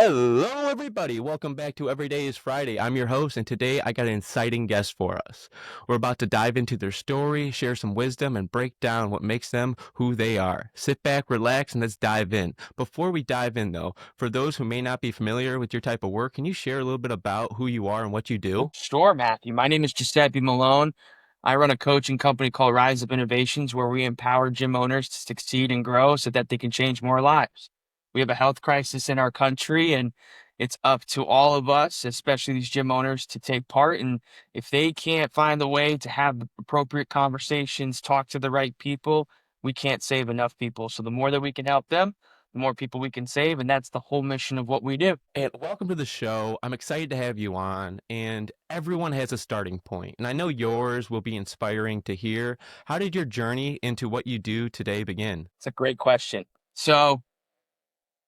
Hello, everybody. Welcome back to Every Day is Friday. I'm your host, and today I got an exciting guest for us. We're about to dive into their story, share some wisdom, and break down what makes them who they are. Sit back, relax, and let's dive in. Before we dive in, though, for those who may not be familiar with your type of work, can you share a little bit about who you are and what you do? Sure, Matthew. My name is Giuseppe Mellone. I run a coaching company called Rise Up Innovations where we empower gym owners to succeed and grow so that they can change more lives. We have a health crisis in our country, and it's up to all of us, especially these gym owners, to take part. And if they can't find the way to have the appropriate conversations, talk to the right people, we can't save enough people. So the more that we can help them, the more people we can save. And that's the whole mission of what we do. And welcome to the show. I'm excited to have you on, and everyone has a starting point, and I know yours will be inspiring to hear. How did your journey into what you do today begin? It's a great question. So,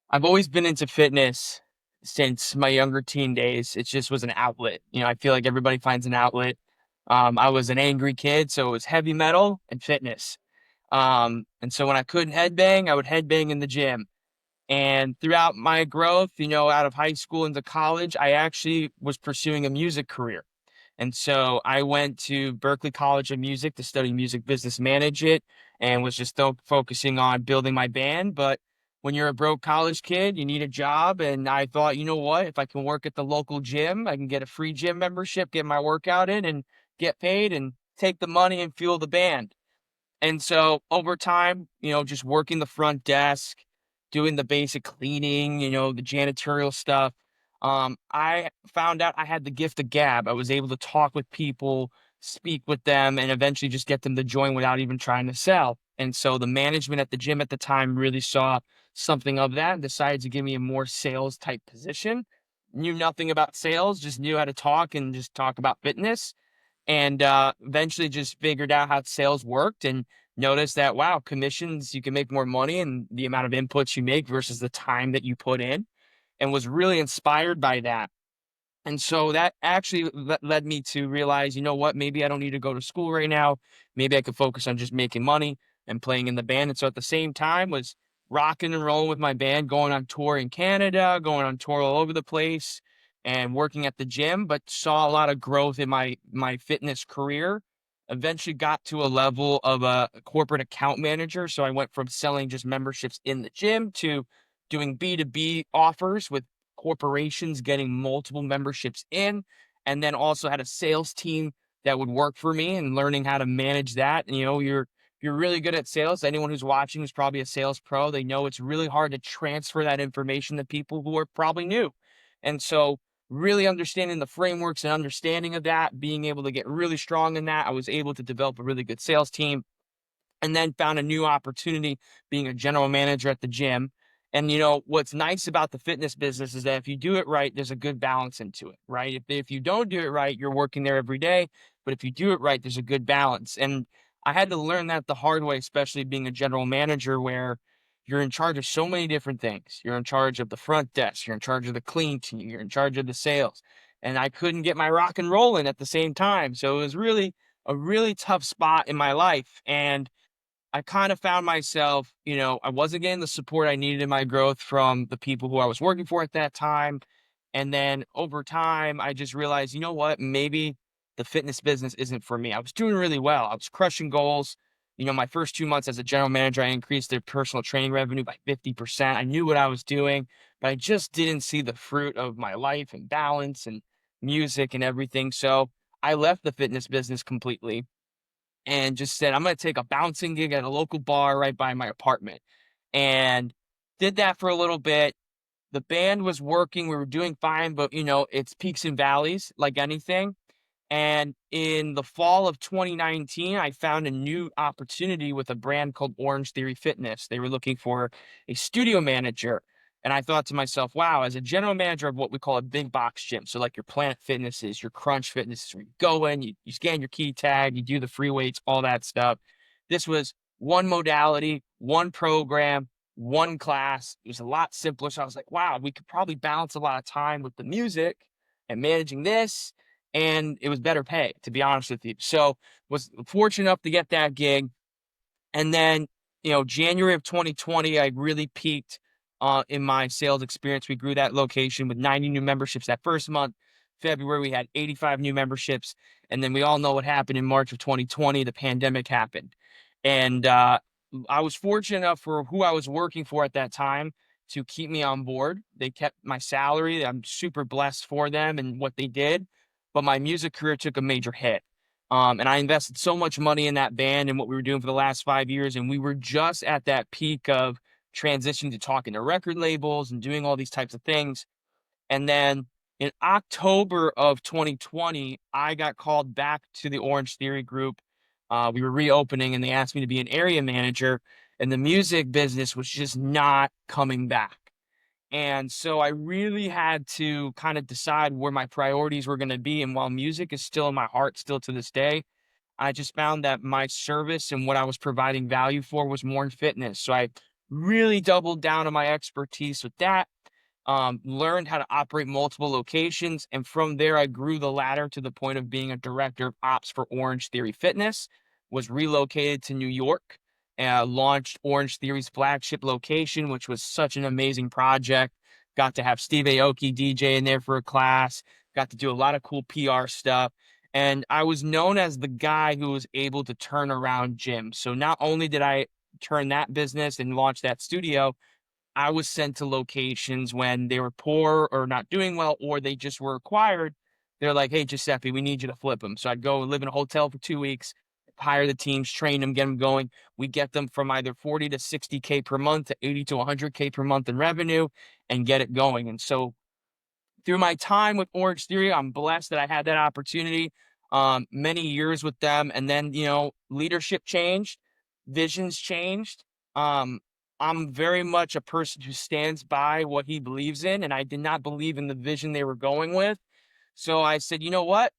I've always been into fitness since my younger teen days. It just was an outlet. I feel like everybody finds an outlet. I was an angry kid, so it was heavy metal and fitness. And so when I couldn't headbang, I would headbang in the gym. And throughout my growth, out of high school into college, I actually was pursuing a music career. And so I went to Berklee College of Music to study music business management and was just focusing on building my band. But when you're a broke college kid, you need a job. And I thought, you know what? If I can work at the local gym, I can get a free gym membership, get my workout in, and get paid and take the money and fuel the band. And so over time, just working the front desk, doing the basic cleaning, the janitorial stuff, I found out I had the gift of gab. I was able to talk with people, speak with them, and eventually just get them to join without even trying to sell. And so the management at the gym at the time really saw something of that and decided to give me a more sales type position. Knew nothing about sales, just knew how to talk and just talk about fitness and eventually just figured out how sales worked and noticed that, wow, commissions, you can make more money and the amount of inputs you make versus the time that you put in, and was really inspired by that. And so that actually led me to realize, you know what, maybe I don't need to go to school right now. Maybe I could focus on just making money and playing in the band. And so at the same time was rocking and rolling with my band, going on tour in Canada, going on tour all over the place and working at the gym, but saw a lot of growth in my fitness career. Eventually got to a level of a corporate account manager. So I went from selling just memberships in the gym to doing B2B offers with corporations getting multiple memberships in, and then also had a sales team that would work for me and learning how to manage that. And, you're really good at sales. Anyone who's watching is probably a sales pro. They know it's really hard to transfer that information to people who are probably new. And so really understanding the frameworks and understanding of that, being able to get really strong in that, I was able to develop a really good sales team and then found a new opportunity being a general manager at the gym. And what's nice about the fitness business is that if you do it right, there's a good balance into it, right? If you don't do it right, you're working there every day. But if you do it right, there's a good balance. And I had to learn that the hard way, especially being a general manager where you're in charge of so many different things. You're in charge of the front desk, you're in charge of the clean team, you're in charge of the sales. And I couldn't get my rock and roll in at the same time. So it was really a really tough spot in my life. And I kind of found myself, I wasn't getting the support I needed in my growth from the people who I was working for at that time. And then over time, I just realized, you know what, maybe the fitness business isn't for me. I was doing really well. I was crushing goals. My first 2 months as a general manager, I increased their personal training revenue by 50%. I knew what I was doing, but I just didn't see the fruit of my life and balance and music and everything. So I left the fitness business completely and just said, I'm going to take a bouncing gig at a local bar right by my apartment. And did that for a little bit. The band was working. We were doing fine, but it's peaks and valleys like anything. And in the fall of 2019, I found a new opportunity with a brand called Orange Theory Fitness. They were looking for a studio manager. And I thought to myself, wow, as a general manager of what we call a big box gym, so like your Planet Fitnesses, your Crunch Fitnesses, where you go in, you scan your key tag, you do the free weights, all that stuff. This was one modality, one program, one class. It was a lot simpler. So I was like, wow, we could probably balance a lot of time with the music and managing this, and it was better pay, to be honest with you. So was fortunate enough to get that gig. And then, January of 2020, I really peaked in my sales experience. We grew that location with 90 new memberships that first month. February, we had 85 new memberships. And then we all know what happened in March of 2020. The pandemic happened. And I was fortunate enough for who I was working for at that time to keep me on board. They kept my salary. I'm super blessed for them and what they did. But my music career took a major hit. And I invested so much money in that band and what we were doing for the last 5 years. And we were just at that peak of transitioning to talking to record labels and doing all these types of things. And then in October of 2020, I got called back to the Orange Theory Group. We were reopening and they asked me to be an area manager, and the music business was just not coming back. And so I really had to kind of decide where my priorities were going to be. And while music is still in my heart, still to this day, I just found that my service and what I was providing value for was more in fitness. So I really doubled down on my expertise with that, learned how to operate multiple locations. And from there, I grew the ladder to the point of being a director of ops for Orange Theory Fitness, was relocated to New York, launched Orange Theory's flagship location, which was such an amazing project. Got to have Steve Aoki DJ in there for a class, got to do a lot of cool PR stuff. And I was known as the guy who was able to turn around gyms. So not only did I turn that business and launch that studio, I was sent to locations when they were poor or not doing well, or they just were acquired. They're like, hey, Giuseppe, we need you to flip them. So I'd go and live in a hotel for 2 weeks, hire the teams, train them, get them going. We get them from either 40 to 60K per month to 80 to 100K per month in revenue and get it going. And so through my time with Orange Theory, I'm blessed that I had that opportunity. Many years with them, and then leadership changed, visions changed. Um, I'm very much a person who stands by what he believes in, and I did not believe in the vision they were going with. So I said, you know what?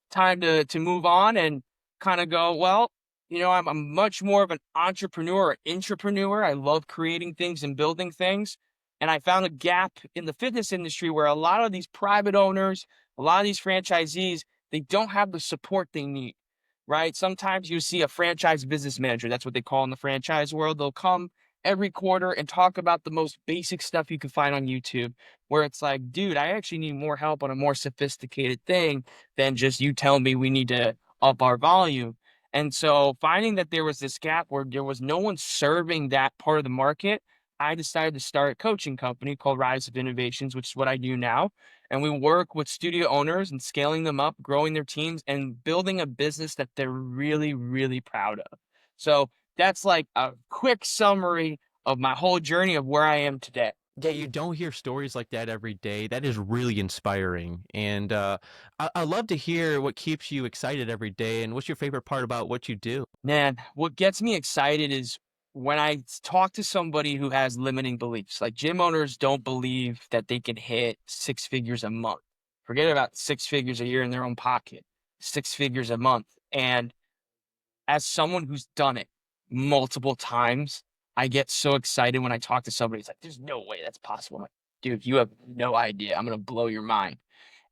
Time to move on and kind of go, well, I'm much more of an entrepreneur or intrapreneur. I love creating things and building things. And I found a gap in the fitness industry where a lot of these private owners, a lot of these franchisees, they don't have the support they need, right? Sometimes you see a franchise business manager. That's what they call in the franchise world. They'll come every quarter and talk about the most basic stuff you can find on YouTube, where it's like, dude, I actually need more help on a more sophisticated thing than just you tell me we need to up our volume. And so finding that there was this gap where there was no one serving that part of the market, I decided to start a coaching company called Rise of Innovations, which is what I do now. And we work with studio owners and scaling them up, growing their teams, and building a business that they're really, really proud of. So that's like a quick summary of my whole journey of where I am today. Yeah, you don't hear stories like that every day. That is really inspiring. And I love to hear what keeps you excited every day. And what's your favorite part about what you do? Man, what gets me excited is when I talk to somebody who has limiting beliefs. Like gym owners don't believe that they can hit 6 figures a month. Forget about 6 figures a year in their own pocket, 6 figures a month. And as someone who's done it multiple times, I get so excited when I talk to somebody. It's like, there's no way that's possible. I'm like, dude, you have no idea. I'm going to blow your mind.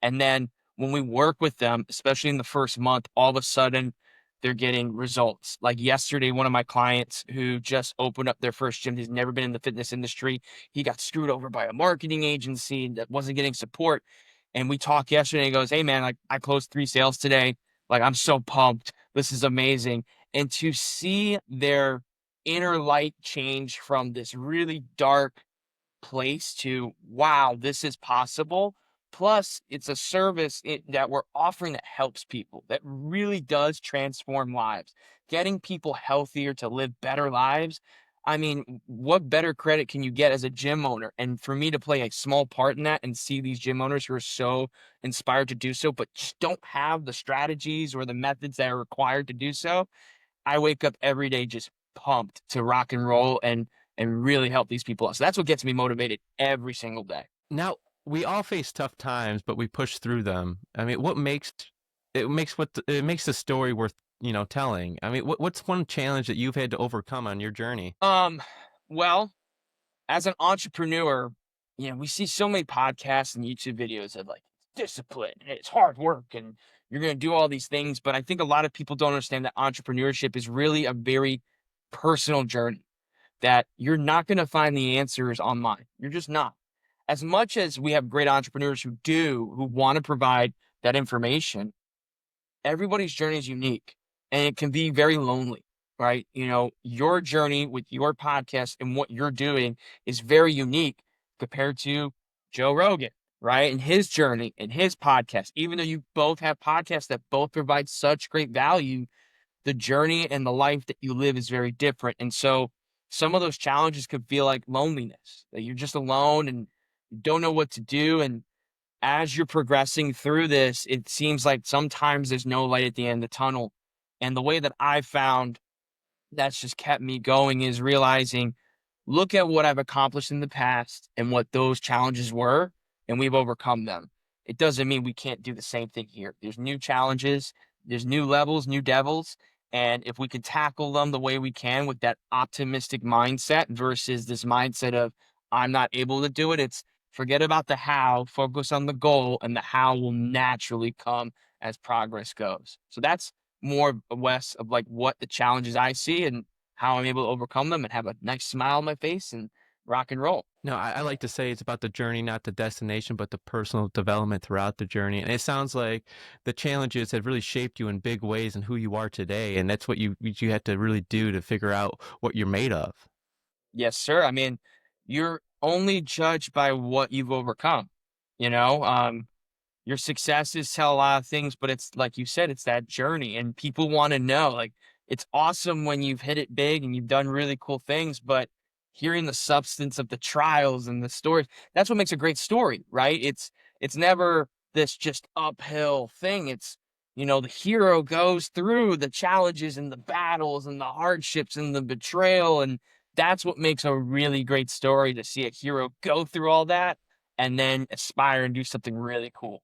And then when we work with them, especially in the first month, all of a sudden they're getting results. Like yesterday, one of my clients who just opened up their first gym, he's never been in the fitness industry. He got screwed over by a marketing agency that wasn't getting support. And we talked yesterday. He goes, hey, man, like I closed 3 sales today. Like I'm so pumped. This is amazing. And to see their inner light change from this really dark place to wow, this is possible. Plus, it's a service that we're offering that helps people, that really does transform lives, getting people healthier to live better lives. I mean, what better credit can you get as a gym owner? And for me to play a small part in that and see these gym owners who are so inspired to do so, but just don't have the strategies or the methods that are required to do so, I wake up every day just pumped to rock and roll and really help these people out. So that's what gets me motivated every single day. Now, we all face tough times, but we push through them. I mean, what makes it makes the story worth, telling? I mean, what's one challenge that you've had to overcome on your journey? Well, as an entrepreneur, we see so many podcasts and YouTube videos of like discipline and it's hard work and you're going to do all these things. But I think a lot of people don't understand that entrepreneurship is really a very personal journey. that you're not going to find the answers online. You're just not. As much as we have great entrepreneurs who want to provide that information, everybody's journey is unique and it can be very lonely, right? Your journey with your podcast and what you're doing is very unique compared to Joe Rogan, right? And his journey and his podcast. Even though you both have podcasts that both provide such great value, the journey and the life that you live is very different. And so some of those challenges could feel like loneliness, that you're just alone and you don't know what to do. And as you're progressing through this, it seems like sometimes there's no light at the end of the tunnel. And the way that I found that's just kept me going is realizing, look at what I've accomplished in the past and what those challenges were, and we've overcome them. It doesn't mean we can't do the same thing here. There's new challenges, there's new levels, new devils. And if we can tackle them the way we can with that optimistic mindset versus this mindset of, I'm not able to do it, it's forget about the how, focus on the goal, and the how will naturally come as progress goes. So that's more or less of like what the challenges I see and how I'm able to overcome them and have a nice smile on my face and rock and roll. No, I like to say it's about the journey, not the destination, but the personal development throughout the journey. And it sounds like the challenges have really shaped you in big ways and who you are today. And that's what you had to really do to figure out what you're made of. Yes, sir. I mean, you're only judged by what you've overcome. You know, your successes tell a lot of things, but it's like you said, it's that journey, and people want to know. Like, it's awesome when you've hit it big and you've done really cool things, but hearing the substance of the trials and the stories, that's what makes a great story, right? It's never this just uphill thing. It's, the hero goes through the challenges and the battles and the hardships and the betrayal, and that's what makes a really great story, to see a hero go through all that and then aspire and do something really cool.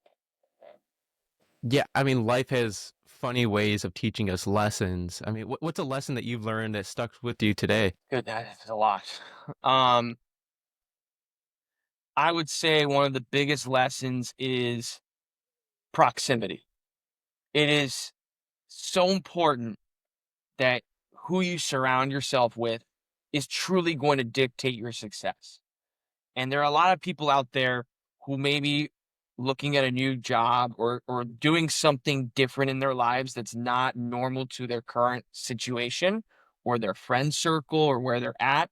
Yeah, I mean, life has funny ways of teaching us lessons. I mean, what's a lesson that you've learned that stuck with you today? Good, that's a lot. Um, I would say one of the biggest lessons is proximity. It is so important that who you surround yourself with is truly going to dictate your success. And there are a lot of people out there who may be looking at a new job or doing something different in their lives that's not normal to their current situation or their friend circle or where they're at.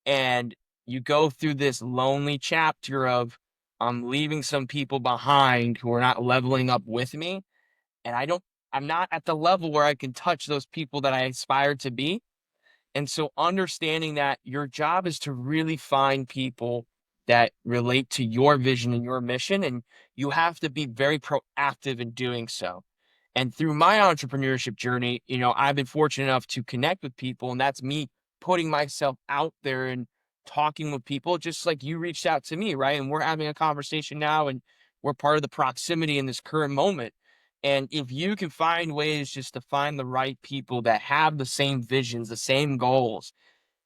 And you go through this lonely chapter of, I'm leaving some people behind who are not leveling up with me. And I'm not at the level where I can touch those people that I aspire to be. And so understanding that your job is to really find people that relate to your vision and your mission, and you have to be very proactive in doing so. And through my entrepreneurship journey, I've been fortunate enough to connect with people, and that's me putting myself out there and talking with people, just like you reached out to me, right? And we're having a conversation now, and we're part of the proximity in this current moment. And if you can find ways just to find the right people that have the same visions, the same goals,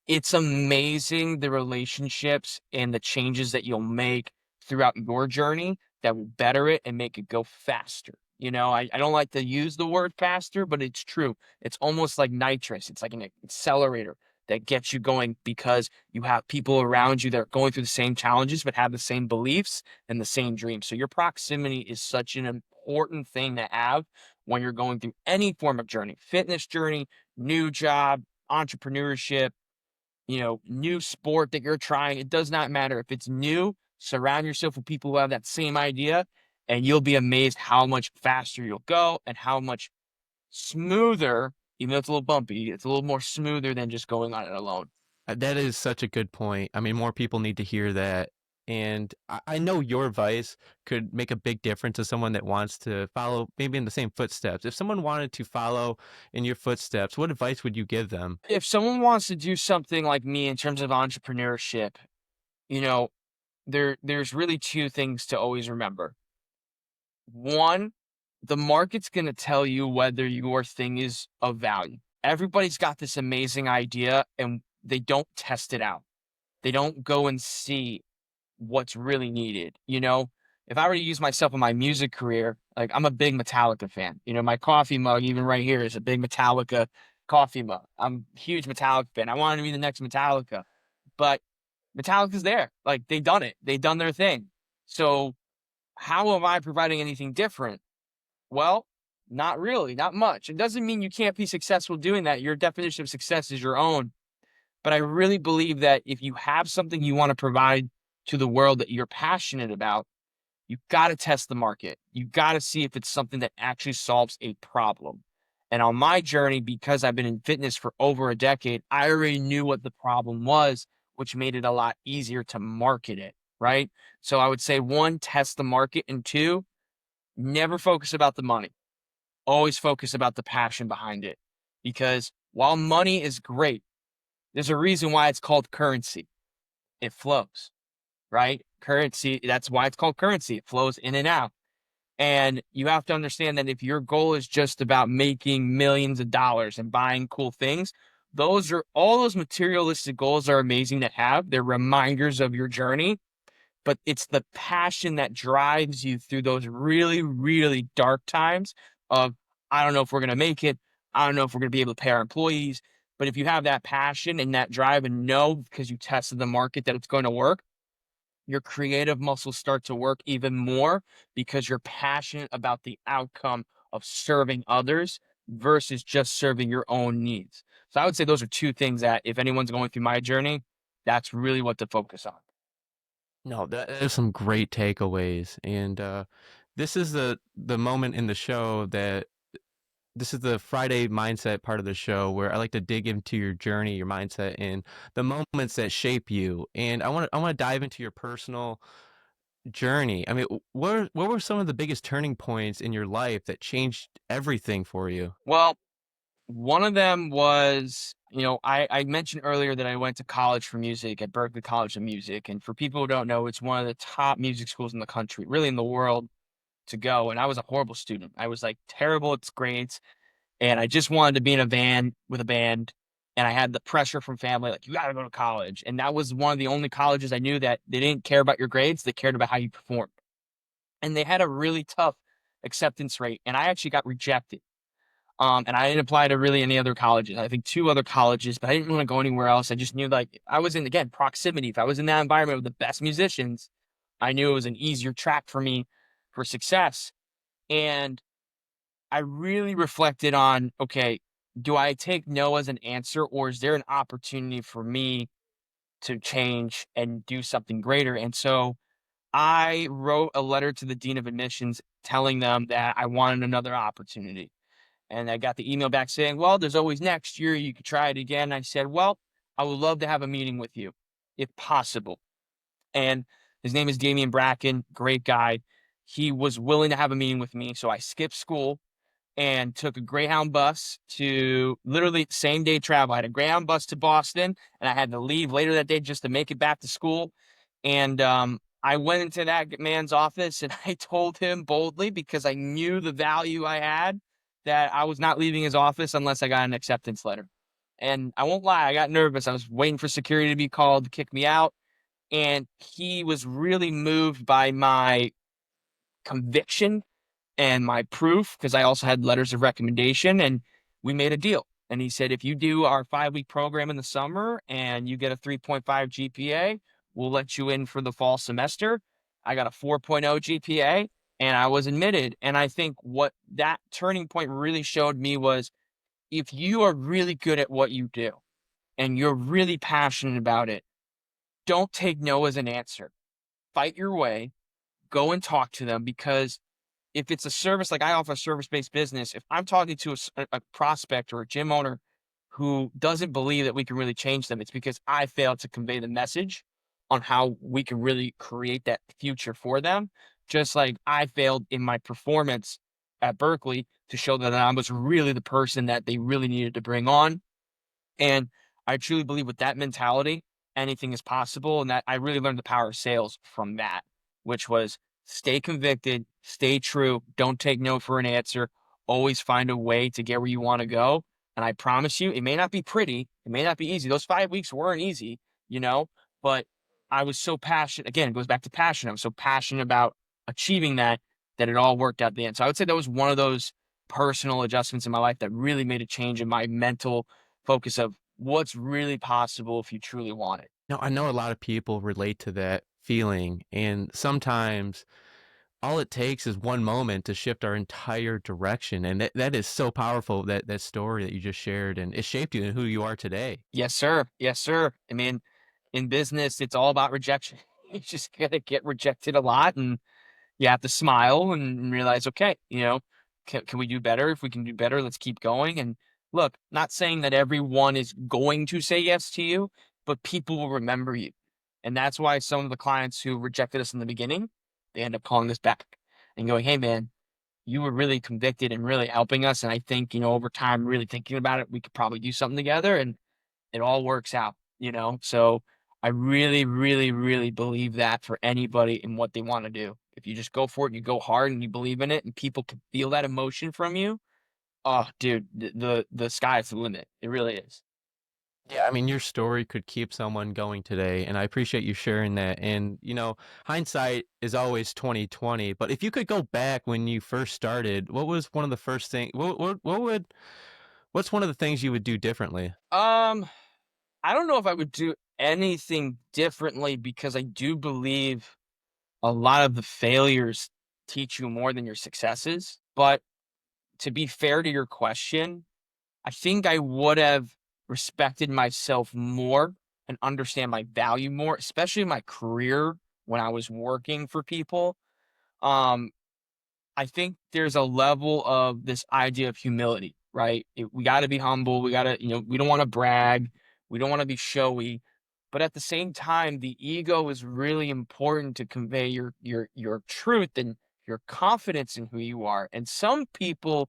it's amazing the relationships and the changes that you'll make throughout your journey that will better it and make it go faster. I don't like to use the word faster, but it's true. It's almost like nitrous. It's like an accelerator that gets you going because you have people around you that are going through the same challenges, but have the same beliefs and the same dreams. So your proximity is such an important thing to have when you're going through any form of journey, fitness journey, new job, entrepreneurship, new sport that you're trying. It does not matter. If it's new, surround yourself with people who have that same idea, and you'll be amazed how much faster you'll go and how much smoother, even though it's a little bumpy, it's a little more smoother than just going on it alone. That is such a good point. I mean, more people need to hear that. And I know your advice could make a big difference to someone that wants to follow maybe in the same footsteps. If someone wanted to follow in your footsteps, what advice would you give them? If someone wants to do something like me in terms of entrepreneurship, you know, there's really two things to always remember. One, the market's going to tell you whether your thing is of value. Everybody's got this amazing idea and they don't test it out. They don't go and see what's really needed. If I were to use myself in my music career, like I'm a big Metallica fan. My coffee mug, even right here, is a big Metallica coffee mug. I'm a huge Metallica fan. I wanted to be the next Metallica, but Metallica's there. Like they done it. They done their thing. So how am I providing anything different? Well, not really, not much. It doesn't mean you can't be successful doing that. Your definition of success is your own. But I really believe that if you have something you want to provide to the world that you're passionate about, you got to test the market. You got to see if it's something that actually solves a problem. And on my journey, because I've been in fitness for over a decade, I already knew what the problem was, which made it a lot easier to market it. Right. So I would say one, test the market, and two, never focus about the money. Always focus about the passion behind it. Because while money is great, there's a reason why it's called currency. It flows, right? Currency, that's why it's called currency. It flows in and out. And you have to understand that if your goal is just about making millions of dollars and buying cool things, those are all those materialistic goals are amazing to have. They're reminders of your journey, but it's the passion that drives you through those really, really dark times of, I don't know if we're going to make it. I don't know if we're going to be able to pay our employees. But if you have that passion and that drive and know because you tested the market that it's going to work, your creative muscles start to work even more because you're passionate about the outcome of serving others versus just serving your own needs. So I would say those are two things that if anyone's going through my journey, that's really what to focus on. No, that is some great takeaways, and this is the moment in the show that this is the Friday mindset part of the show where I like to dig into your journey, your mindset, and the moments that shape you. And I want to dive into your personal journey. I mean, what were some of the biggest turning points in your life that changed everything for you? Well, one of them was, I mentioned earlier that I went to college for music at Berklee College of Music. And for people who don't know, it's one of the top music schools in the country, really in the world to go. And I was a horrible student. I was like terrible at grades. And I just wanted to be in a band with a band. And I had the pressure from family, like, you got to go to college. And that was one of the only colleges I knew that they didn't care about your grades. They cared about how you performed. And they had a really tough acceptance rate. And I actually got rejected. And I didn't apply to really any other colleges. I think two other colleges, but I didn't want to go anywhere else. I just knew like I was in, again, proximity. If I was in that environment with the best musicians, I knew it was an easier track for me for success. And I really reflected on, okay, do I take no as an answer, or is there an opportunity for me to change and do something greater? And so I wrote a letter to the dean of admissions telling them that I wanted another opportunity. And I got the email back saying, well, there's always next year. You could try it again. I said, well, I would love to have a meeting with you if possible. And his name is Damian Bracken, great guy. He was willing to have a meeting with me. So I skipped school and took a Greyhound bus to literally same day travel. I had a Greyhound bus to Boston and I had to leave later that day just to make it back to school. And I went into that man's office and I told him boldly, because I knew the value I had, that I was not leaving his office unless I got an acceptance letter. And I won't lie, I got nervous. I was waiting for security to be called to kick me out. And he was really moved by my conviction and my proof, because I also had letters of recommendation, and we made a deal. And he said, if you do our 5-week program in the summer and you get a 3.5 GPA, we'll let you in for the fall semester. I got a 4.0 GPA and I was admitted. And I think what that turning point really showed me was, if you are really good at what you do and you're really passionate about it, don't take no as an answer. Fight your way, go and talk to them, because if it's a service, like I offer a service-based business, if I'm talking to a prospect or a gym owner who doesn't believe that we can really change them, it's because I failed to convey the message on how we can really create that future for them. Just like I failed in my performance at Berkeley to show that I was really the person that they really needed to bring on. And I truly believe with that mentality, anything is possible. And that I really learned the power of sales from that, which was stay convicted, stay true, don't take no for an answer, always find a way to get where you want to go. And I promise you, it may not be pretty, it may not be easy. Those 5 weeks weren't easy, but I was so passionate. Again, it goes back to passion. I was so passionate about achieving that it all worked out at the end. So I would say that was one of those personal adjustments in my life that really made a change in my mental focus of what's really possible if you truly want it. No, I know a lot of people relate to that feeling, and sometimes all it takes is one moment to shift our entire direction, and that is so powerful, that story that you just shared, and it shaped you and who you are today. Yes, sir. Yes, sir. I mean, in business, it's all about rejection. You just gotta get rejected a lot, and you have to smile and realize, okay, can we do better? If we can do better, let's keep going. And look, not saying that everyone is going to say yes to you, but people will remember you. And that's why some of the clients who rejected us in the beginning, they end up calling us back and going, hey, man, you were really convicted and really helping us. And I think, over time, really thinking about it, we could probably do something together. And it all works out. So I really, really, really believe that for anybody in what they want to do. If you just go for it, you go hard and you believe in it and people can feel that emotion from you. Oh, dude, the sky's the limit. It really is. Yeah, I mean, your story could keep someone going today, and I appreciate you sharing that. And hindsight is always 2020. But if you could go back when you first started, what was one of the first things? What's one of the things you would do differently? Um, I don't know if I would do anything differently because I do believe a lot of the failures teach you more than your successes. But to be fair to your question, I think I would have respected myself more and understand my value more, especially in my career when I was working for people. Um, I think there's a level of this idea of humility, right? We got to be humble. We got to, we don't want to brag. We don't want to be showy. But at the same time, the ego is really important to convey your truth and your confidence in who you are. And some people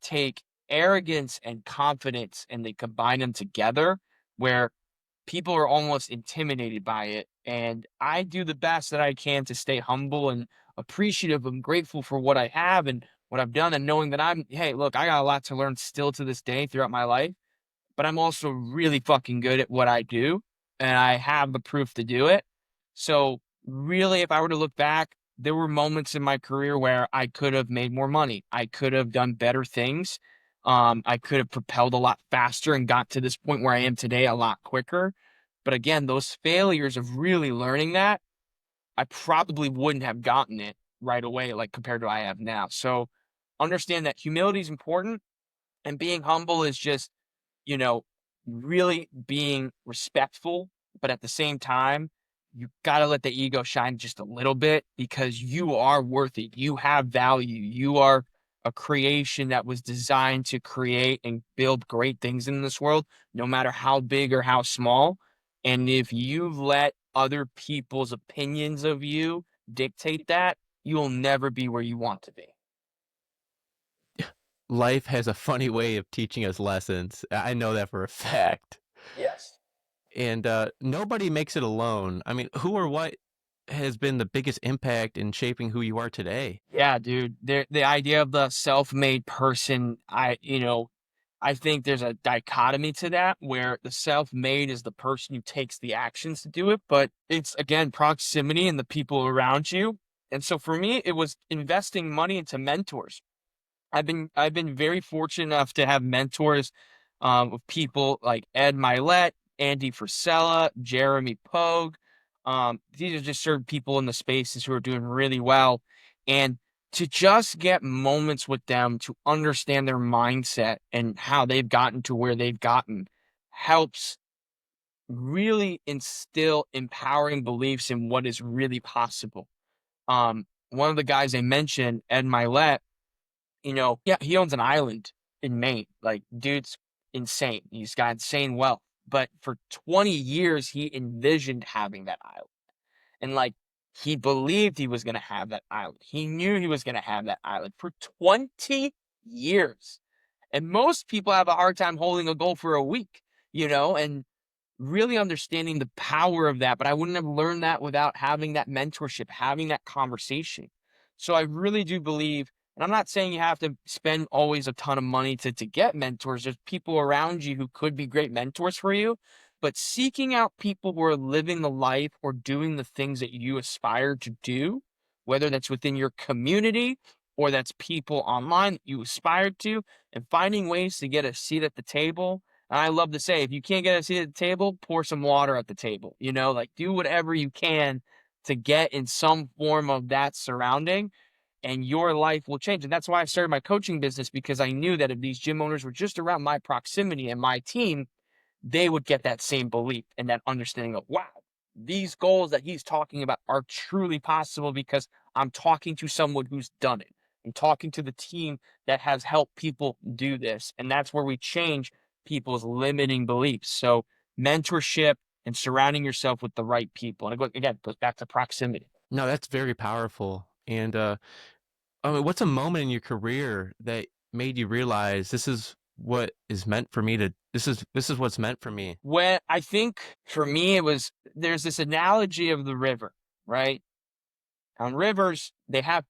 take arrogance and confidence and they combine them together where people are almost intimidated by it. And I do the best that I can to stay humble and appreciative and grateful for what I have and what I've done, and knowing that hey, look, I got a lot to learn still to this day throughout my life, but I'm also really fucking good at what I do and I have the proof to do it. So, really, if I were to look back, there were moments in my career where I could have made more money. I could have done better things. I could have propelled a lot faster and got to this point where I am today a lot quicker. But again, those failures of really learning that, I probably wouldn't have gotten it right away, like compared to I have now. So understand that humility is important and being humble is just you know, really being respectful, but at the same time, you gotta let the ego shine just a little bit because you are worthy. You have value. You are a creation that was designed to create and build great things in this world, no matter how big or how small. And if you let other people's opinions of you dictate that, you'll never be where you want to be. Life has a funny way of teaching us lessons. I know that for a fact. Yes. And nobody makes it alone. I mean, who or what has been the biggest impact in shaping who you are today? Yeah, dude. The idea of the self-made person, I think there's a dichotomy to that where the self-made is the person who takes the actions to do it, but it's again proximity and the people around you. And so for me, it was investing money into mentors. I've been very fortunate enough to have mentors of people like Ed Milet, Andy Frisella, Jeremy Pogue. These are just certain people in the spaces who are doing really well. And to just get moments with them to understand their mindset and how they've gotten to where they've gotten helps really instill empowering beliefs in what is really possible. One of the guys I mentioned, Ed Milet, yeah, he owns an island in Maine. Like, dude's insane. He's got insane wealth. But for 20 years, he envisioned having that island. And like, he believed he was going to have that island. He knew he was going to have that island for 20 years. And most people have a hard time holding a goal for a week, and really understanding the power of that. But I wouldn't have learned that without having that mentorship, having that conversation. So I really do believe, and I'm not saying you have to spend always a ton of money to get mentors. There's people around you who could be great mentors for you, but seeking out people who are living the life or doing the things that you aspire to do, whether that's within your community or that's people online that you aspire to, and finding ways to get a seat at the table. And I love to say, if you can't get a seat at the table, pour some water at the table. Like do whatever you can to get in some form of that surrounding, and your life will change. And that's why I started my coaching business, because I knew that if these gym owners were just around my proximity and my team, they would get that same belief and that understanding of, wow, these goals that he's talking about are truly possible because I'm talking to someone who's done it. I'm talking to the team that has helped people do this. And that's where we change people's limiting beliefs. So mentorship and surrounding yourself with the right people. And again, goes back to proximity. No, that's very powerful. And I mean, what's a moment in your career that made you realize this is what is meant for me to this is what's meant for me? When I think for me, there's this analogy of the river, right? On rivers, they have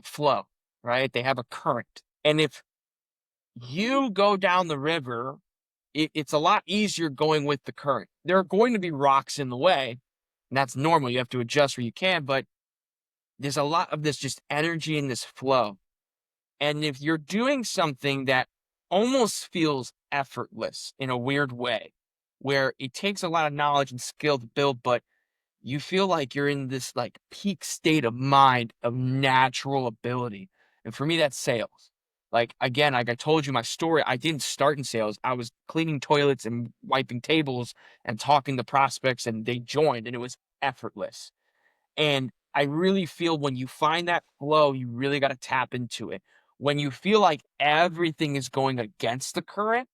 flow, right? They have a current. And if you go down the river, it's a lot easier going with the current. There are going to be rocks in the way, and that's normal. You have to adjust where you can, but there's a lot of this just energy in this flow. And if you're doing something that almost feels effortless in a weird way, where it takes a lot of knowledge and skill to build, but you feel like you're in this like peak state of mind of natural ability. And for me, that's sales. Like again, like I told you my story, I didn't start in sales. I was cleaning toilets and wiping tables and talking to prospects, and they joined, and it was effortless. And I really feel when you find that flow, you really got to tap into it. When you feel like everything is going against the current,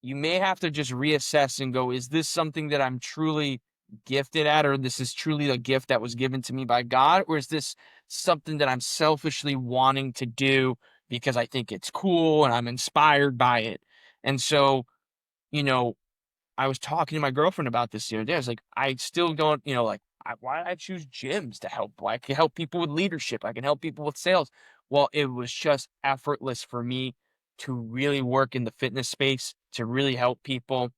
you may have to just reassess and go, is this something that I'm truly gifted at, or this is truly a gift that was given to me by God? Or is this something that I'm selfishly wanting to do because I think it's cool and I'm inspired by it? And so, you know, I was talking to my girlfriend about this the other day. I was like, I still don't, like, why did I choose gyms to help? Well, I can help people with leadership. I can help people with sales. Well, it was just effortless for me to really work in the fitness space, to really help people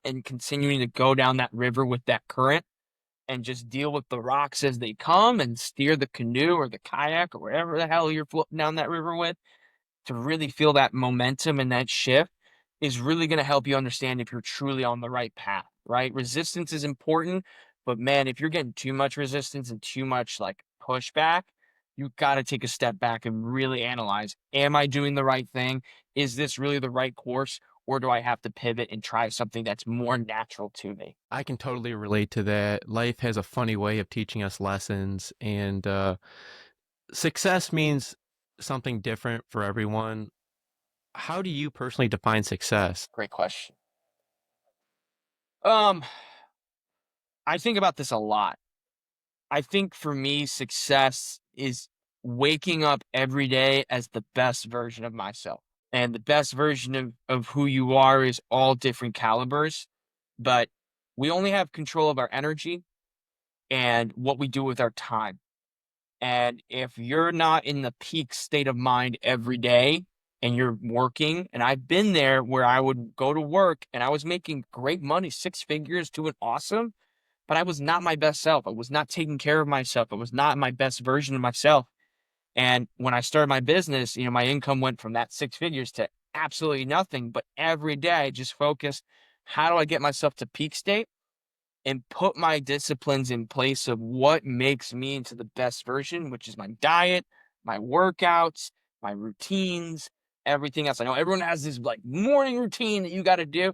and continuing to go down that river with that current and just deal with the rocks as they come and steer the canoe or the kayak or whatever the hell you're floating down that river with, to really feel that momentum and that shift is really going to help you understand if you're truly on the right path, right? Resistance is important, but man, if you're getting too much resistance and too much like pushback, you got to take a step back and really analyze, am I doing the right thing? Is this really the right course? Or do I have to pivot and try something that's more natural to me? I can totally relate to that. Life has a funny way of teaching us lessons, and success means something different for everyone. How do you personally define success? Great question. Um, I think about this a lot. I think for me, success is waking up every day as the best version of myself. And the best version of who you are is all different calibers, but we only have control of our energy and what we do with our time. And if you're not in the peak state of mind every day and you're working, and I've been there where I would go to work and I was making great money, six figures, doing awesome, but I was not my best self. I was not taking care of myself. I was not my best version of myself. And when I started my business, my income went from that six figures to absolutely nothing. But every day I just focused, how do I get myself to peak state and put my disciplines in place of what makes me into the best version, which is my diet, my workouts, my routines, everything else. I know everyone has this like morning routine that you got to do.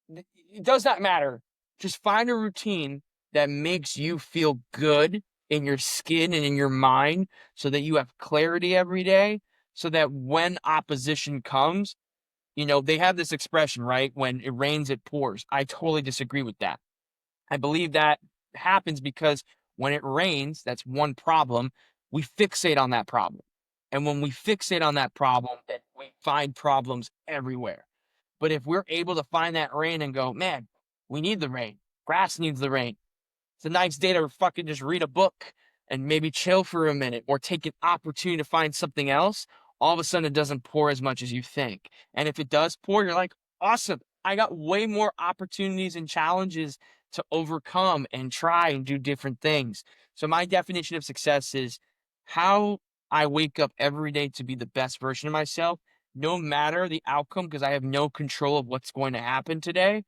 It does not matter. Just find a routine that makes you feel good in your skin and in your mind so that you have clarity every day, so that when opposition comes, they have this expression, right? When it rains, it pours. I totally disagree with that. I believe that happens because when it rains, that's one problem. We fixate on that problem. And when we fixate on that problem, then we find problems everywhere. But if we're able to find that rain and go, man, we need the rain. Grass needs the rain. It's a nice day to fucking just read a book and maybe chill for a minute or take an opportunity to find something else. All of a sudden, it doesn't pour as much as you think. And if it does pour, you're like, awesome. I got way more opportunities and challenges to overcome and try and do different things. So my definition of success is how I wake up every day to be the best version of myself, no matter the outcome, because I have no control of what's going to happen today.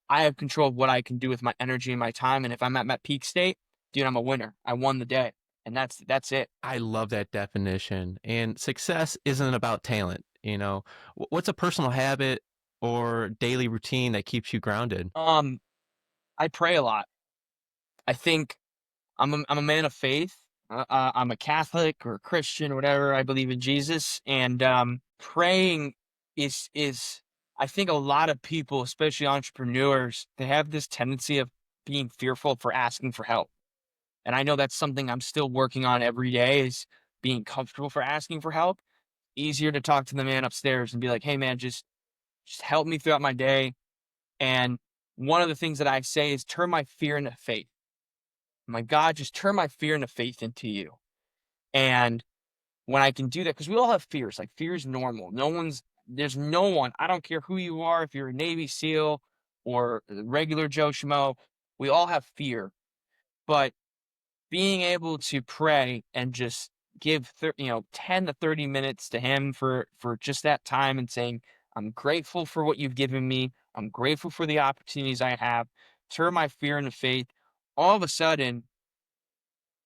I have control of what I can do with my energy and my time. And if I'm at my peak state, dude, I'm a winner. I won the day. And that's it. I love that definition. And success isn't about talent. What's a personal habit or daily routine that keeps you grounded? Um, I pray a lot. I think I'm a man of faith. I'm a Catholic or a Christian or whatever. I believe in Jesus, and praying is I think a lot of people, especially entrepreneurs, they have this tendency of being fearful for asking for help. And I know that's something I'm still working on every day is being comfortable for asking for help. Easier to talk to the man upstairs and be like, "Hey man, just help me throughout my day." And one of the things that I say is turn my fear into faith. My God, just turn my fear into faith into you. And when I can do that, because we all have fears, like fear is normal. There's no one, I don't care who you are, if you're a Navy SEAL or a regular Joe Schmo, we all have fear. But being able to pray and just give 10 to 30 minutes to him for just that time and saying, I'm grateful for what you've given me. I'm grateful for the opportunities I have. Turn my fear into faith. All of a sudden,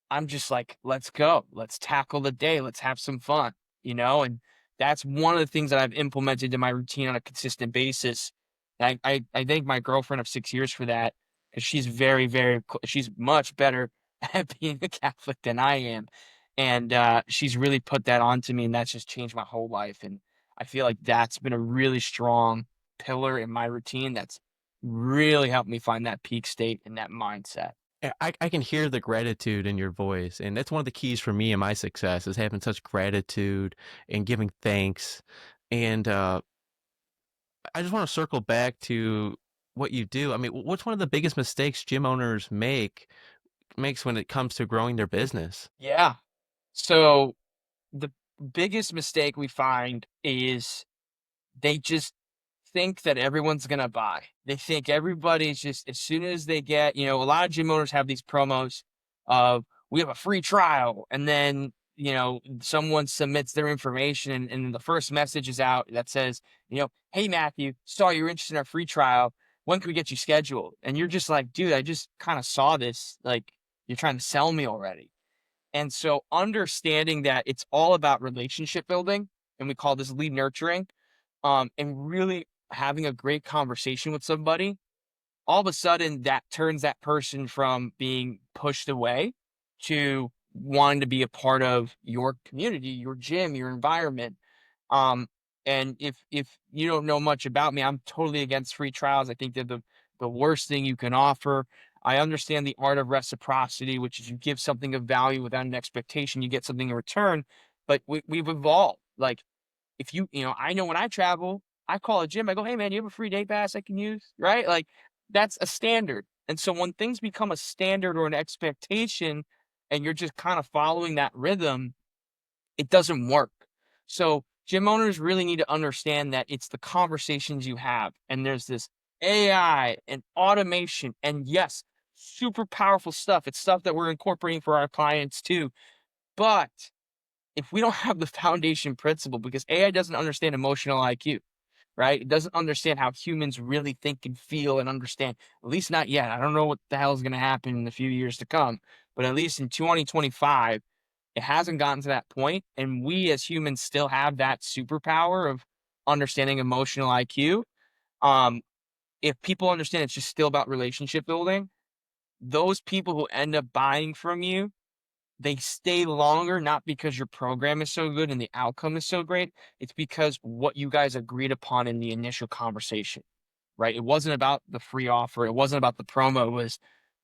I'm just like, let's go. Let's tackle the day. Let's have some fun, And that's one of the things that I've implemented in my routine on a consistent basis. I thank my girlfriend of 6 years for that because she's very, very, she's much better at being a Catholic than I am. And she's really put that onto me, and that's just changed my whole life. And I feel like that's been a really strong pillar in my routine that's really helped me find that peak state and that mindset. I can hear the gratitude in your voice, and that's one of the keys for me and my success is having such gratitude and giving thanks. And I just want to circle back to what you do. I mean, what's one of the biggest mistakes gym owners makes when it comes to growing their business? Yeah. So the biggest mistake we find is they just think that everyone's gonna buy. They think everybody's just as soon as they get, a lot of gym owners have these promos of we have a free trial, and then someone submits their information, and the first message is out that says, hey Matthew, saw you're interested in our free trial. When can we get you scheduled? And you're just like, dude, I just kind of saw this. Like, you're trying to sell me already. And so understanding that it's all about relationship building, and we call this lead nurturing, and really having a great conversation with somebody, all of a sudden that turns that person from being pushed away to wanting to be a part of your community, your gym, your environment. Um, and if you don't know much about me, I'm totally against free trials. I think they're the worst thing you can offer. I understand the art of reciprocity, which is you give something of value without an expectation, you get something in return. But we've evolved. Like if I know when I travel, I call a gym. I go, hey man, you have a free day pass I can use, right? Like that's a standard. And so when things become a standard or an expectation, and you're just kind of following that rhythm, it doesn't work. So gym owners really need to understand that it's the conversations you have. And there's this AI and automation. And yes, super powerful stuff. It's stuff that we're incorporating for our clients too. But if we don't have the foundation principle, because AI doesn't understand emotional IQ, right? It doesn't understand how humans really think and feel and understand, at least not yet. I don't know what the hell is going to happen in the few years to come, but at least in 2025, it hasn't gotten to that point, and we as humans still have that superpower of understanding emotional IQ. Um, if people understand it's just still about relationship building, those people who end up buying from you, they stay longer, not because your program is so good and the outcome is so great. It's because what you guys agreed upon in the initial conversation, right? It wasn't about the free offer. It wasn't about the promo. It was,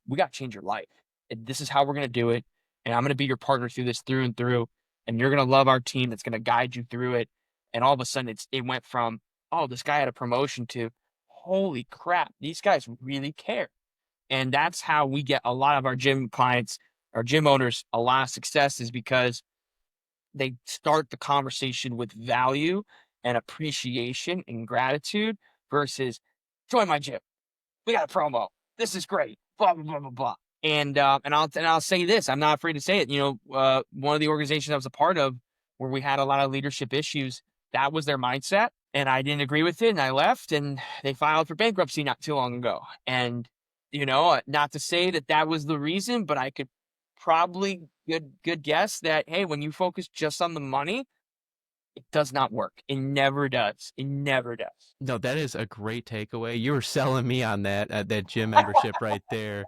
we got to change your life. This is how we're going to do it. And I'm going to be your partner through this through and through. And you're going to love our team that's going to guide you through it. And all of a sudden it went from, oh, this guy had a promotion to, holy crap, these guys really care. And that's how we get a lot of our gym clients, our gym owners, a lot of success is because they start the conversation with value and appreciation and gratitude versus join my gym. We got a promo. This is great. Blah blah blah blah blah. And I'll say this. I'm not afraid to say it. One of the organizations I was a part of, where we had a lot of leadership issues, that was their mindset. And I didn't agree with it and I left and they filed for bankruptcy not too long ago. And, not to say that that was the reason, but I could probably good guess that, hey, when you focus just on the money, it does not work. It never does. It never does. No, that is a great takeaway. You were selling me on that gym membership right there.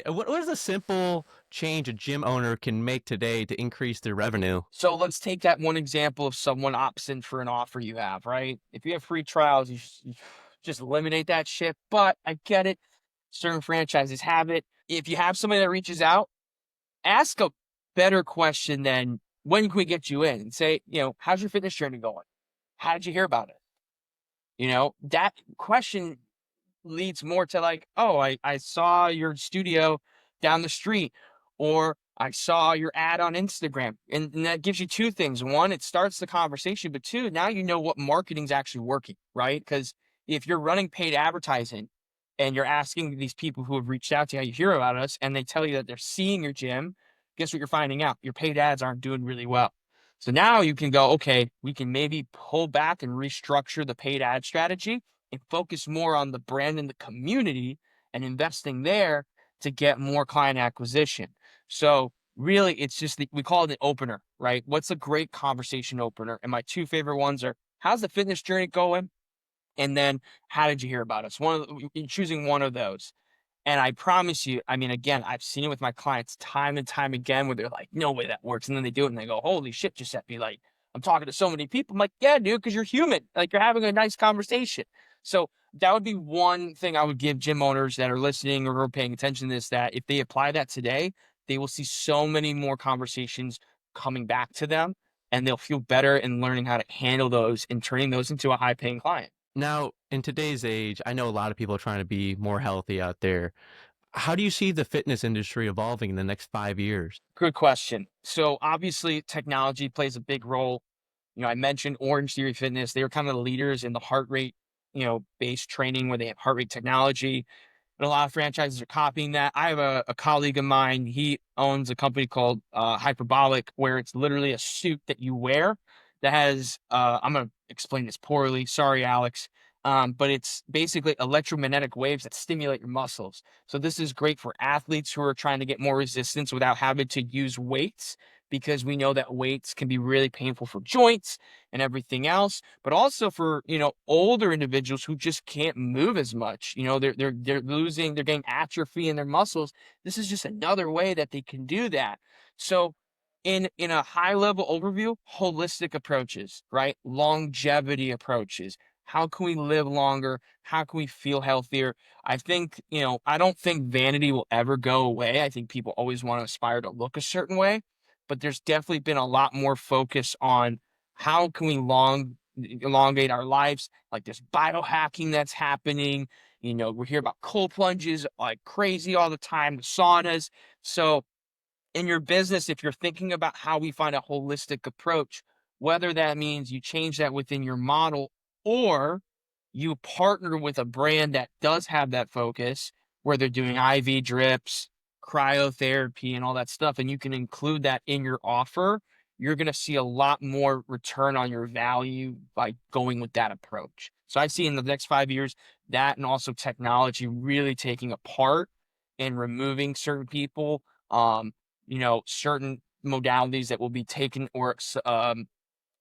What is a simple change a gym owner can make today to increase their revenue? So let's take that one example of someone opts in for an offer you have, right? If you have free trials, you just eliminate that shit. But I get it. Certain franchises have it. If you have somebody that reaches out, ask a better question than when can we get you in? And say, how's your fitness journey going? How did you hear about it? That question leads more to like, oh, I saw your studio down the street, or I saw your ad on Instagram. And that gives you two things. One, it starts the conversation, but two, now you know what marketing's actually working, right? Because if you're running paid advertising and you're asking these people who have reached out to you how you hear about us, and they tell you that they're seeing your gym, guess what you're finding out? Your paid ads aren't doing really well. So now you can go, okay, we can maybe pull back and restructure the paid ad strategy and focus more on the brand and the community and investing there to get more client acquisition. So really, it's just we call it an opener, right? What's a great conversation opener? And my two favorite ones are, how's the fitness journey going? And then, how did you hear about us? Choosing one of those. And I promise you, I mean, again, I've seen it with my clients time and time again where they're like, no way that works. And then they do it and they go, holy shit, Giuseppe, like, I'm talking to so many people. I'm like, yeah, dude, because you're human. Like, you're having a nice conversation. So that would be one thing I would give gym owners that are listening or are paying attention to this, that if they apply that today, they will see so many more conversations coming back to them and they'll feel better in learning how to handle those and turning those into a high paying client. Now, in today's age, I know a lot of people are trying to be more healthy out there. How do you see the fitness industry evolving in the next 5 years? Good question. So obviously technology plays a big role. I mentioned Orange Theory Fitness. They were kind of the leaders in the heart rate, based training where they have heart rate technology. And a lot of franchises are copying that. I have a colleague of mine. He owns a company called Hyperbolic, where it's literally a suit that you wear that has, I'm going to explain this poorly. Sorry, Alex. But it's basically electromagnetic waves that stimulate your muscles. So this is great for athletes who are trying to get more resistance without having to use weights, because we know that weights can be really painful for joints and everything else, but also for, older individuals who just can't move as much. They're getting atrophy in their muscles. This is just another way that they can do that. So in a high level overview, holistic approaches, right? Longevity approaches. How can we live longer? How can we feel healthier? I think, I don't think vanity will ever go away. I think people always want to aspire to look a certain way, but there's definitely been a lot more focus on how can we elongate our lives. Like there's biohacking that's happening. We hear about cold plunges like crazy all the time, the saunas. So in your business, if you're thinking about how we find a holistic approach, whether that means you change that within your model or you partner with a brand that does have that focus, where they're doing IV drips, cryotherapy, and all that stuff, and you can include that in your offer, you're going to see a lot more return on your value by going with that approach. So I see in the next 5 years that, and also technology really taking a part in removing certain people. Certain modalities that will be taken or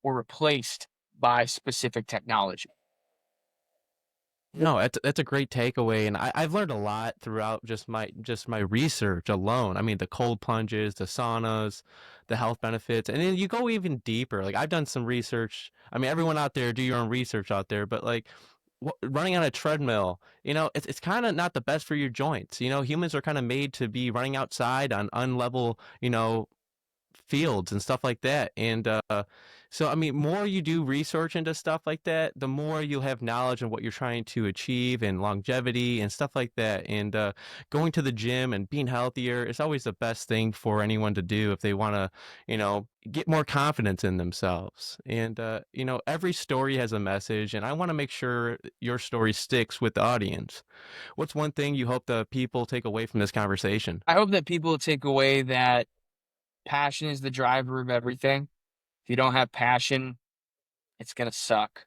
replaced by specific technology. No, that's a great takeaway, and I've learned a lot throughout just my research alone. I mean, the cold plunges, the saunas, the health benefits, and then you go even deeper. Like I've done some research. I mean, everyone out there, do your own research out there, but like running on a treadmill, it's kind of not the best for your joints. Humans are kind of made to be running outside on unlevel, fields and stuff like that. And so, I mean, more you do research into stuff like that, the more you'll have knowledge on what you're trying to achieve and longevity and stuff like that. And going to the gym and being healthier is always the best thing for anyone to do if they want to, get more confidence in themselves. And, every story has a message, and I want to make sure your story sticks with the audience. What's one thing you hope the people take away from this conversation? I hope that people take away that passion is the driver of everything. If you don't have passion, it's going to suck,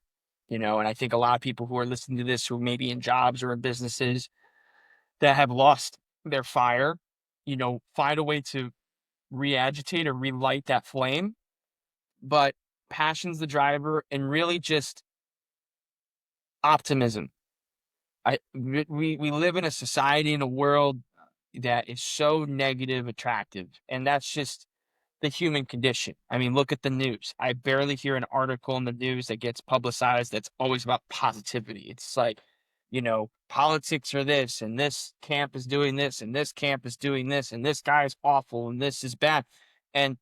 and I think a lot of people who are listening to this who may be in jobs or in businesses that have lost their fire, find a way to re-agitate or relight that flame. But passion's the driver, and really just optimism. We live in a society, in a world that is so negative attractive, and that's just the human condition. I mean, look at the news. I barely hear an article in the news that gets publicized that's always about positivity. It's like, politics are this, and this camp is doing this, and this camp is doing this, and this guy is awful, and this is bad. And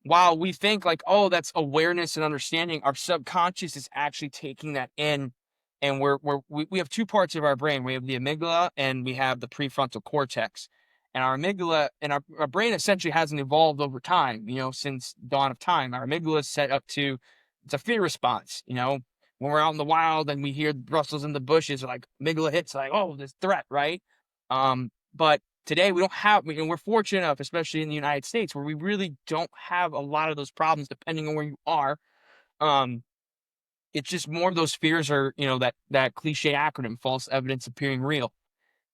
while we think like, oh, that's awareness and understanding, our subconscious is actually taking that in. And we have two parts of our brain. We have the amygdala and we have the prefrontal cortex. And our amygdala and our brain essentially hasn't evolved over time, since dawn of time. Our amygdala is set up to, it's a fear response, when we're out in the wild and we hear rustles in the bushes, like amygdala hits like, oh, this threat, right? But today we don't have, and we're fortunate enough, especially in the United States, where we really don't have a lot of those problems depending on where you are. Um, it's just more of those fears are, that cliche acronym, false evidence appearing real.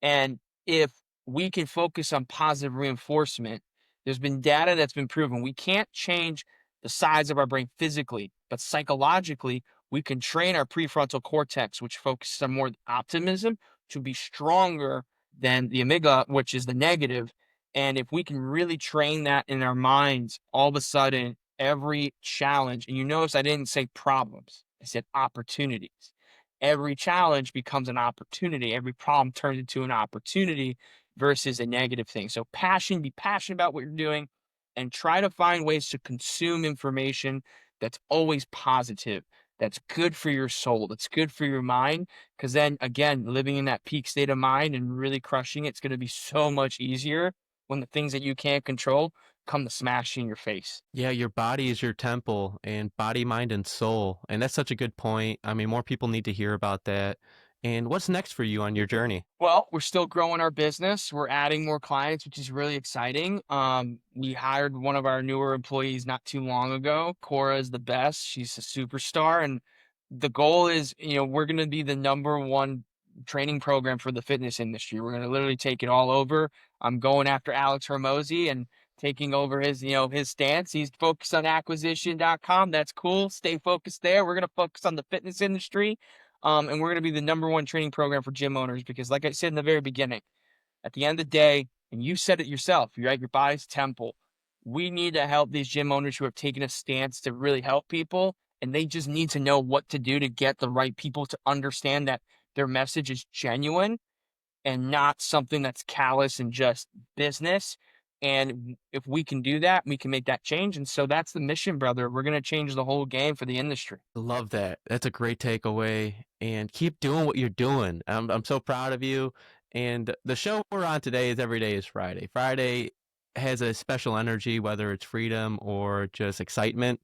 And if we can focus on positive reinforcement, there's been data that's been proven we can't change the size of our brain physically, but psychologically, we can train our prefrontal cortex, which focuses on more optimism, to be stronger than the amygdala, which is the negative. And if we can really train that in our minds, all of a sudden, every challenge, and you notice I didn't say problems, I said opportunities. Every challenge becomes an opportunity. Every problem turns into an opportunity versus a negative thing. So be passionate about what you're doing, and try to find ways to consume information that's always positive, that's good for your soul, that's good for your mind. Because then again, living in that peak state of mind and really crushing it's going to be so much easier when the things that you can't control come to smash you in your face. Yeah, your body is your temple and body, mind, and soul. And that's such a good point. I mean, more people need to hear about that. And what's next for you on your journey? Well, we're still growing our business. We're adding more clients, which is really exciting. We hired one of our newer employees not too long ago. Cora is the best. She's a superstar. And the goal is, we're going to be the number one training program for the fitness industry. We're going to literally take it all over. I'm going after Alex Hermosi and taking over his stance. He's focused on acquisition.com. That's cool. Stay focused there. We're going to focus on the fitness industry. And we're going to be the number one training program for gym owners because, like I said in the very beginning, at the end of the day, and you said it yourself, you're at your body's temple. We need to help these gym owners who have taken a stance to really help people. And they just need to know what to do to get the right people to understand that their message is genuine and not something that's callous and just business. And if we can do that, we can make that change. And so that's the mission, brother. We're going to change the whole game for the industry. Love that. That's a great takeaway. And keep doing what you're doing. I'm so proud of you. And the show we're on today is Every Day is Friday. Friday has a special energy, whether it's freedom or just excitement.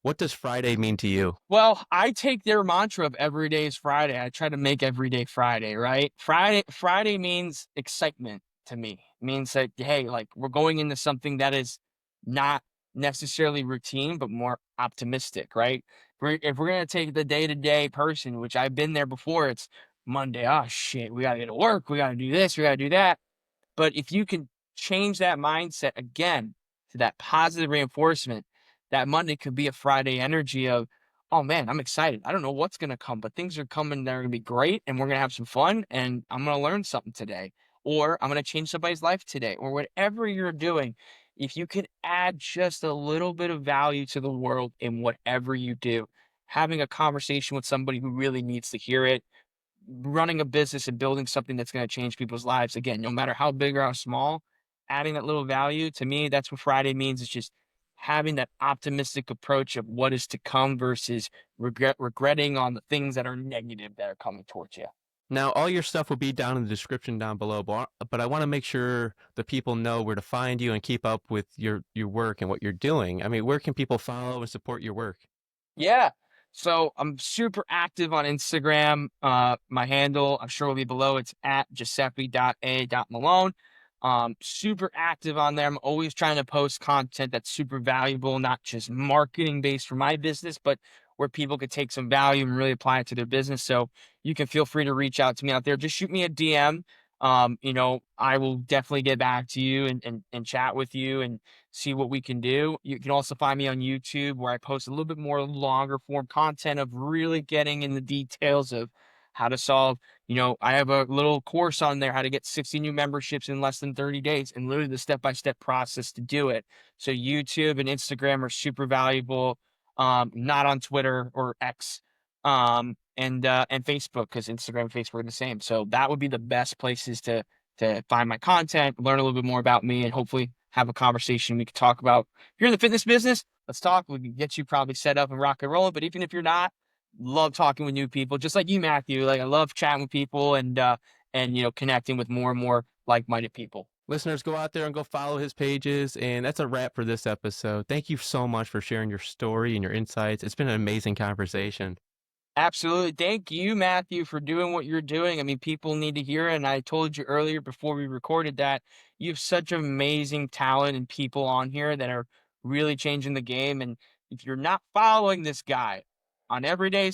What does Friday mean to you? Well, I take their mantra of every day is Friday. I try to make every day Friday, right? Friday means excitement to me. It means that, hey, like we're going into something that is not necessarily routine, but more optimistic, right? If we're gonna take the day-to-day person, which I've been there before, it's Monday. Oh shit, we gotta get to work, we gotta do this, we gotta do that. But if you can change that mindset again to that positive reinforcement, that Monday could be a Friday energy of, oh man, I'm excited. I don't know what's going to come, but things are coming. They're going to be great and we're going to have some fun and I'm going to learn something today, or I'm going to change somebody's life today, or whatever you're doing. If you can add just a little bit of value to the world in whatever you do, having a conversation with somebody who really needs to hear it, running a business and building something that's going to change people's lives. Again, no matter how big or how small, adding that little value to me, that's what Friday means. It's just having that optimistic approach of what is to come versus regretting on the things that are negative that are coming towards you. Now, all your stuff will be down in the description down below, but I want to make sure the people know where to find you and keep up with your work and what you're doing. I mean, where can people follow and support your work? Yeah. So I'm super active on Instagram. My handle, I'm sure will be below. It's at Giuseppe.a.Mellone. Super active on there. I'm always trying to post content that's super valuable, not just marketing based for my business, but where people could take some value and really apply it to their business. So you can feel free to reach out to me out there. Just shoot me a DM. I will definitely get back to you and chat with you and see what we can do. You can also find me on YouTube where I post a little bit more longer form content of really getting in the details of how to solve. I have a little course on there, how to get 60 new memberships in less than 30 days, and literally the step-by-step process to do it. So YouTube and Instagram are super valuable. Not on Twitter or X, and Facebook, because Instagram and Facebook are the same. So that would be the best places to find my content, learn a little bit more about me, and hopefully have a conversation we can talk about. If you're in the fitness business, let's talk. We can get you probably set up and rock and roll. But even if you're not, love talking with new people, just like you, Matthew. Like, I love chatting with people and connecting with more and more like-minded people. Listeners, go out there and go follow his pages. And that's a wrap for this episode. Thank you so much for sharing your story and your insights. It's been an amazing conversation. Absolutely. Thank you, Matthew, for doing what you're doing. I mean, people need to hear it. And I told you earlier before we recorded that you have such amazing talent and people on here that are really changing the game. And if you're not following this guy on Everyday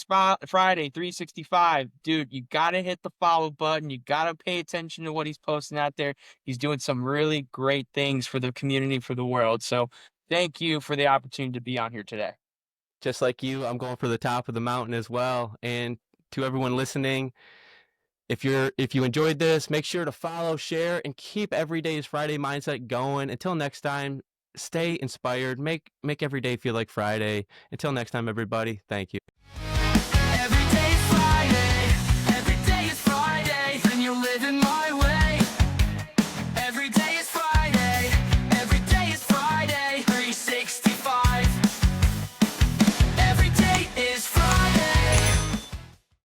Friday 365, dude, you got to hit the follow button. You got to pay attention to what he's posting out there. He's doing some really great things for the community, for the world. So thank you for the opportunity to be on here today. Just like you, I'm going for the top of the mountain as well. And to everyone listening, if you enjoyed this, make sure to follow, share, and keep Everyday's Friday mindset going. Until next time, stay inspired. Make every day feel like Friday. Until next time, everybody, thank you.